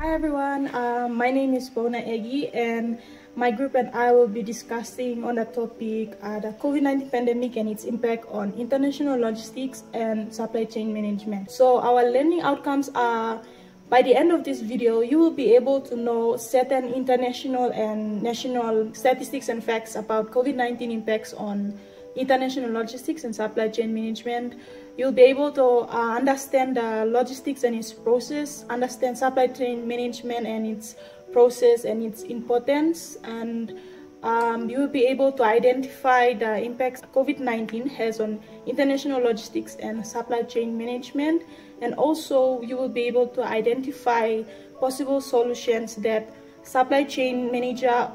Hi everyone, my name is Bona Egi, and my group and I will be discussing on the topic the COVID-19 pandemic and its impact on international logistics and supply chain management. So our learning outcomes are, by the end of this video, you will be able to know certain international and national statistics and facts about COVID-19 impacts on international logistics and supply chain management. You'll be able to understand the logistics and its process, understand supply chain management and its process and its importance, and you will be able to identify the impacts COVID-19 has on international logistics and supply chain management, and also you will be able to identify possible solutions that supply chain manager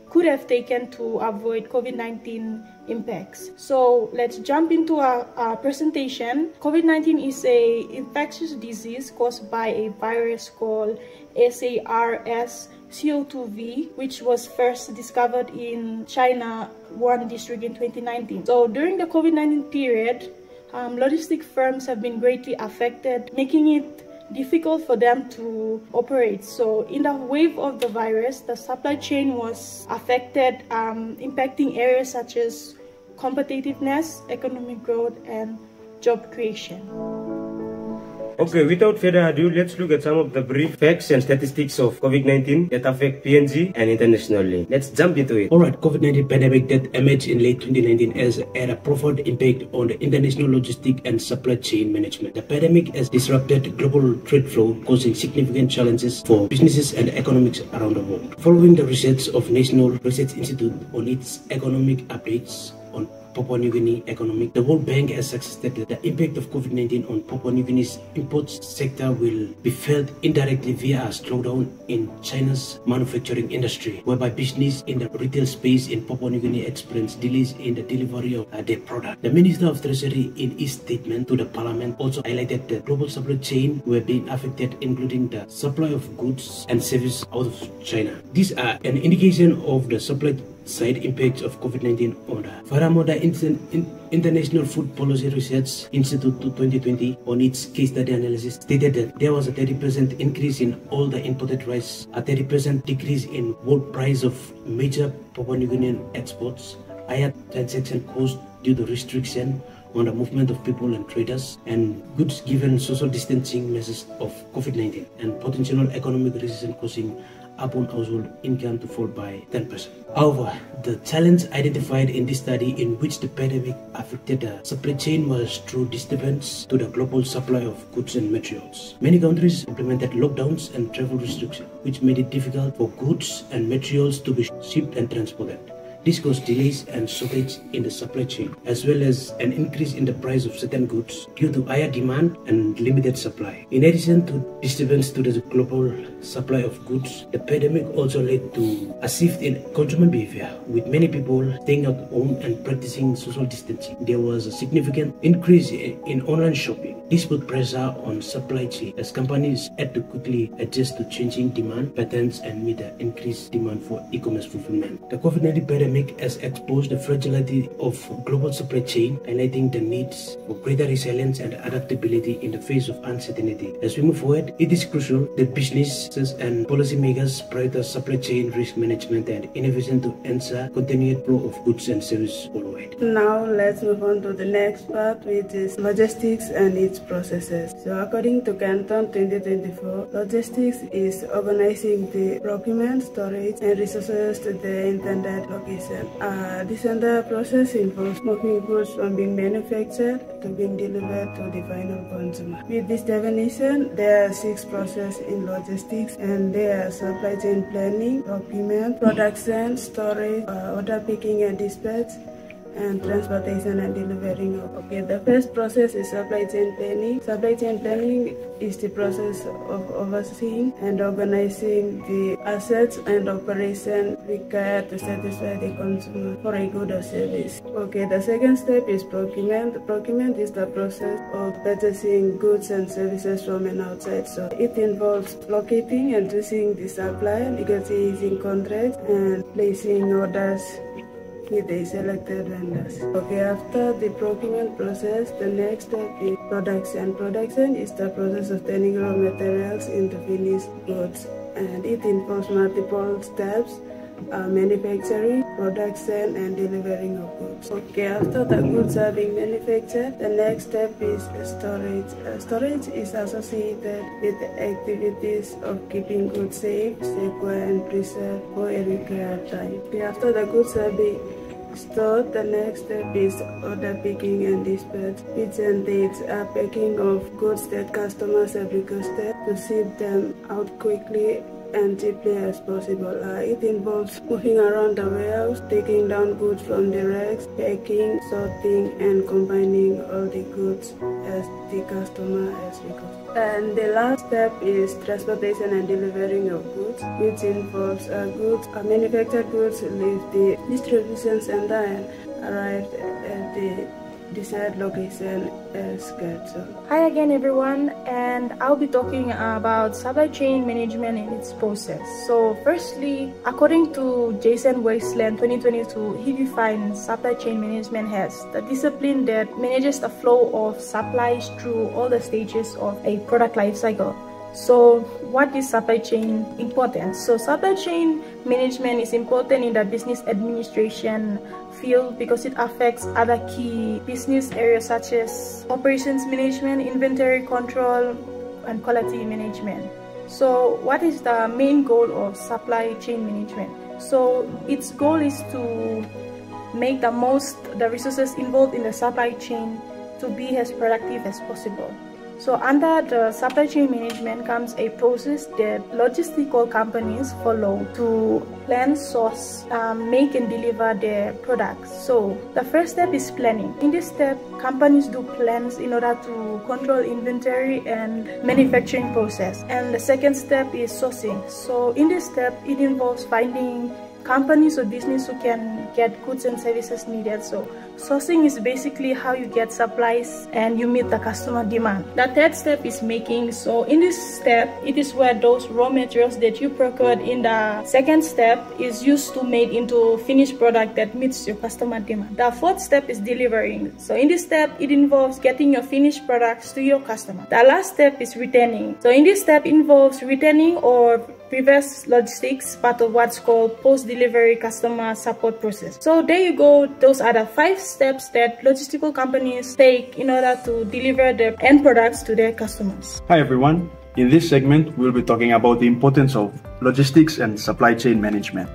could have taken to avoid COVID-19 impacts. So let's jump into our presentation. COVID-19 is an infectious disease caused by a virus called SARS-CoV-2, which was first discovered in China, Wuhan district in 2019. So during the COVID-19 period, logistic firms have been greatly affected, making it difficult for them to operate. So in the wave of the virus, the supply chain was affected, impacting areas such as competitiveness, economic growth, and job creation. Okay, without further ado, let's look at some of the brief facts and statistics of COVID-19 that affect PNG and internationally. Let's jump into it. Alright, COVID-19 pandemic that emerged in late 2019 has had a profound impact on the international logistic and supply chain management. The pandemic has disrupted global trade flow, causing significant challenges for businesses and economics around the world. Following the research of National Research Institute on its economic updates on Papua New Guinea economic, the World Bank has suggested that the impact of COVID-19 on Papua New Guinea's imports sector will be felt indirectly via a slowdown in China's manufacturing industry, whereby business in the retail space in Papua New Guinea experienced delays in the delivery of their product. The Minister of Treasury, in his statement to the Parliament, also highlighted that global supply chain were being affected, including the supply of goods and services out of China. These are an indication of the supply side impacts of COVID-19 on the furthermore, the International Food Policy Research Institute 2020 on its case study analysis stated that there was a 30% increase in all the imported rice, a 30% decrease in world price of major Papua New Guinean exports, higher transaction costs due to restriction on the movement of people and traders and goods given social distancing measures of COVID-19, and potential economic recession causing upon household income to fall by 10%. However, the challenge identified in this study in which the pandemic affected the supply chain was through disturbance to the global supply of goods and materials. Many countries implemented lockdowns and travel restrictions, which made it difficult for goods and materials to be shipped and transported. This caused delays and shortage in the supply chain, as well as an increase in the price of certain goods due to higher demand and limited supply. In addition to disturbance to the global supply of goods, the pandemic also led to a shift in consumer behavior, with many people staying at home and practicing social distancing. There was a significant increase in online shopping. This put pressure on supply chain as companies had to quickly adjust to changing demand patterns and meet the increased demand for e-commerce fulfillment. The COVID-19 pandemic has exposed the fragility of global supply chain, highlighting the needs for greater resilience and adaptability in the face of uncertainty. As we move forward, it is crucial that businesses and policymakers prioritize supply chain risk management and innovation to ensure continued flow of goods and services worldwide. Now let's move on to the next part, which is logistics and its processes. So according to Canton 2024, logistics is organizing the procurement, storage, and resources to the intended location. This entire process involves moving goods from being manufactured to being delivered to the final consumer. With this definition, there are 6 processes in logistics, and they are supply chain planning, procurement, production, storage, order picking and dispatch, and transportation and delivering. Okay, the first process is supply chain planning. Supply chain planning is the process of overseeing and organizing the assets and operation required to satisfy the consumer for a good or service. Okay, the second step is procurement. Procurement is the process of purchasing goods and services from an outside source. It involves locating and choosing the supplier, negotiating contracts, and placing orders with the selected vendors. Okay, after the procurement process, the next step is production. Production is the process of turning raw materials into finished goods, and it involves multiple steps: manufacturing, production, and delivering of goods. Okay, after the goods are being manufactured, the next step is storage. Storage is associated with the activities of keeping goods safe, secure, and preserved for a required time. Okay, after the goods are being stored, the next step is order picking and dispatch, which entails packing of goods that customers have requested to ship them out quickly and cheaply as possible. It involves moving around the warehouse, taking down goods from the racks, packing, sorting, and combining all the goods as the customer has requested. And the last step is transportation and delivering of goods, which involves manufactured goods leave the distribution center and arrive at the desired location as scheduled. Hi again everyone, and I'll be talking about supply chain management and its process. So firstly, according to Jason Wasteland 2022, he defines supply chain management as the discipline that manages the flow of supplies through all the stages of a product life cycle. So what is supply chain importance? So supply chain management is important in the business administration field because it affects other key business areas such as operations management, inventory control, and quality management. So what is the main goal of supply chain management? So its goal is to make the resources involved in the supply chain to be as productive as possible. So under the supply chain management comes a process that logistical companies follow to plan, source, make and deliver their products. So the first step is planning. In this step, companies do plans in order to control inventory and manufacturing process. And the second step is sourcing. So in this step, it involves finding companies or business who can get goods and services needed. So sourcing is basically how you get supplies and you meet the customer demand. The third step is making. So in this step, it is where those raw materials that you procured in the second step is used to make into finished product that meets your customer demand. The fourth step is delivering. So in this step, it involves getting your finished products to your customer. The last step is returning. So in this step involves returning or reverse logistics, part of what's called post-delivery customer support process. So there you go. Those are the 5 steps that logistical companies take in order to deliver their end products to their customers. Hi everyone. In this segment, we'll be talking about the importance of logistics and supply chain management.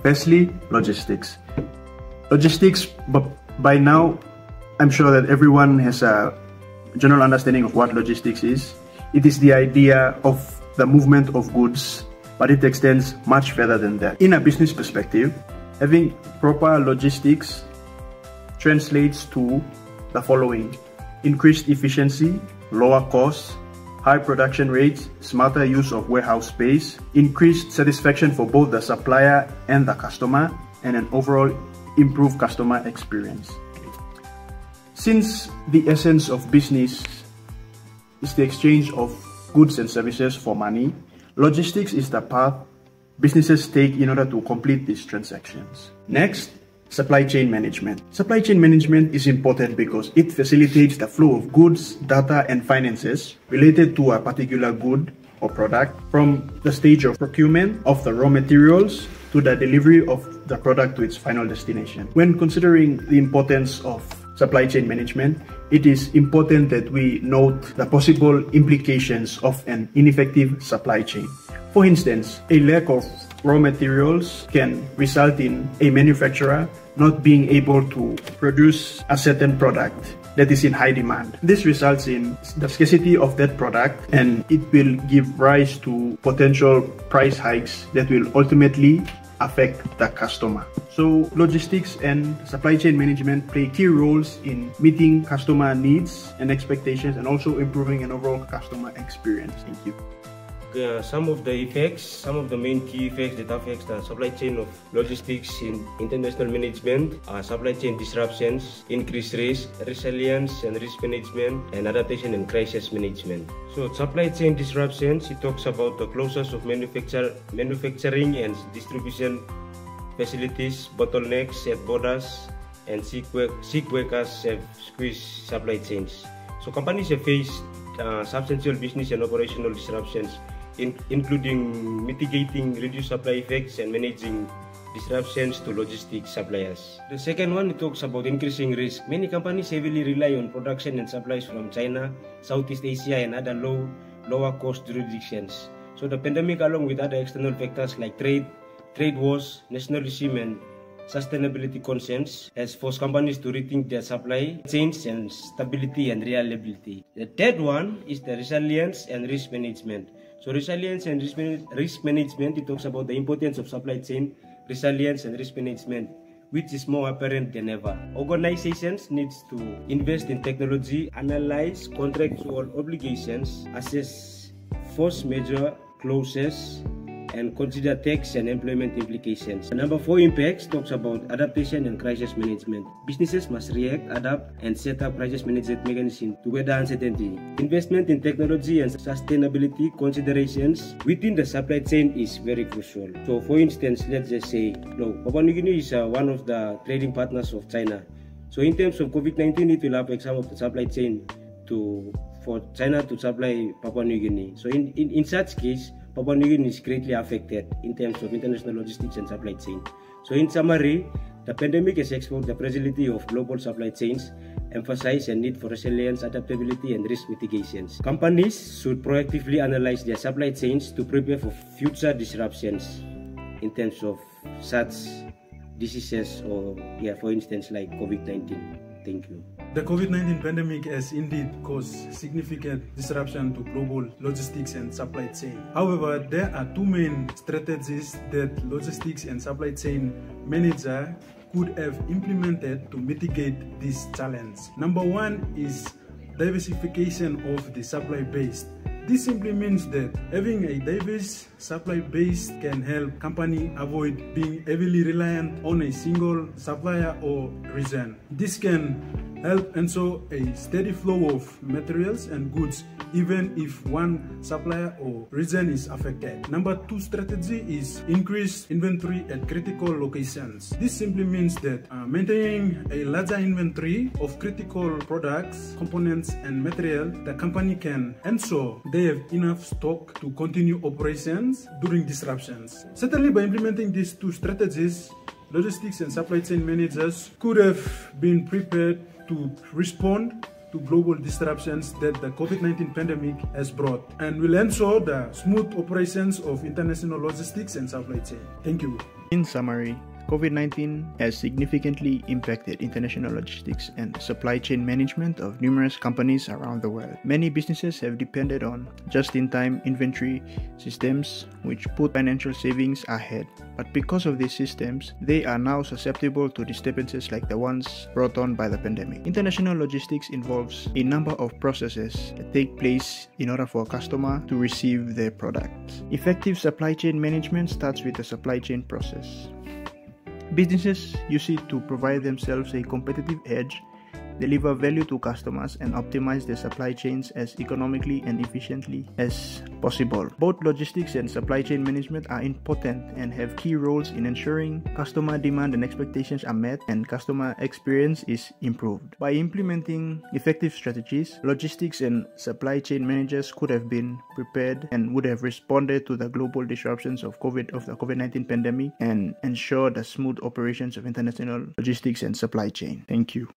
Firstly, logistics. Logistics, but by now, I'm sure that everyone has a general understanding of what logistics is. It is the idea of the movement of goods, but it extends much further than that. In a business perspective, having proper logistics translates to the following: increased efficiency, lower costs, high production rates, smarter use of warehouse space, increased satisfaction for both the supplier and the customer, and an overall improved customer experience. Since the essence of business is the exchange of goods and services for money, logistics is the path businesses take in order to complete these transactions. Next, supply chain management. Supply chain management is important because it facilitates the flow of goods, data, and finances related to a particular good or product from the stage of procurement of the raw materials to the delivery of the product to its final destination. When considering the importance of supply chain management, it is important that we note the possible implications of an ineffective supply chain. For instance, a lack of raw materials can result in a manufacturer not being able to produce a certain product that is in high demand. This results in the scarcity of that product, and it will give rise to potential price hikes that will ultimately affect the customer. So logistics and supply chain management play key roles in meeting customer needs and expectations, and also improving an overall customer experience. Thank you. Some of the main key effects that affects the supply chain of logistics in international management are supply chain disruptions, increased risk, resilience and risk management, and adaptation and crisis management. So supply chain disruptions, it talks about the closures of manufacturing and distribution facilities, bottlenecks at borders, and sick workers have squeezed supply chains. So companies have faced substantial business and operational disruptions, including mitigating reduced supply effects and managing disruptions to logistics suppliers. The second one talks about increasing risk. Many companies heavily rely on production and supplies from China, Southeast Asia, and other lower cost jurisdictions. So the pandemic, along with other external factors like trade wars, nationalism, and sustainability concerns, has forced companies to rethink their supply chains and stability and reliability. The third one is the resilience and risk management. So resilience and risk management, it talks about the importance of supply chain resilience and risk management, which is more apparent than ever. Organizations need to invest in technology, analyze contractual obligations, assess force majeure clauses, and consider tax and employment implications. Number 4 impacts talks about adaptation and crisis management. Businesses must react, adapt, and set up crisis management mechanisms to weather uncertainty. Investment in technology and sustainability considerations within the supply chain is very crucial. So for instance, let's just say, Papua New Guinea is one of the trading partners of China. So in terms of COVID-19, it will affect some of the supply chain for China to supply Papua New Guinea. So in such case, Papua New Guinea is greatly affected in terms of international logistics and supply chain. So in summary, the pandemic has exposed the fragility of global supply chains, emphasized the need for resilience, adaptability, and risk mitigations. Companies should proactively analyze their supply chains to prepare for future disruptions in terms of such diseases or, for instance, like COVID-19. Thank you. The COVID-19 pandemic has indeed caused significant disruption to global logistics and supply chain. However, there are two main strategies that logistics and supply chain manager could have implemented to mitigate this challenge. Number one is diversification of the supply base. This simply means that having a diverse supply base can help company avoid being heavily reliant on a single supplier or region. This can help ensure a steady flow of materials and goods even if one supplier or region is affected. Number 2 strategy is increase inventory at critical locations. This simply means that maintaining a larger inventory of critical products, components, and material, the company can ensure they have enough stock to continue operations during disruptions. Certainly, by implementing these two strategies, logistics and supply chain managers could have been prepared to respond to global disruptions that the COVID-19 pandemic has brought, and will ensure the smooth operations of international logistics and supply chain. Thank you. In summary, COVID-19 has significantly impacted international logistics and supply chain management of numerous companies around the world. Many businesses have depended on just-in-time inventory systems, which put financial savings ahead. But because of these systems, they are now susceptible to disturbances like the ones brought on by the pandemic. International logistics involves a number of processes that take place in order for a customer to receive their product. Effective supply chain management starts with the supply chain process. Businesses use it to provide themselves a competitive edge, deliver value to customers, and optimize their supply chains as economically and efficiently as possible. Both logistics and supply chain management are important and have key roles in ensuring customer demand and expectations are met and customer experience is improved. By implementing effective strategies, logistics and supply chain managers could have been prepared and would have responded to the global disruptions of the COVID-19 pandemic and ensure the smooth operations of international logistics and supply chain. Thank you.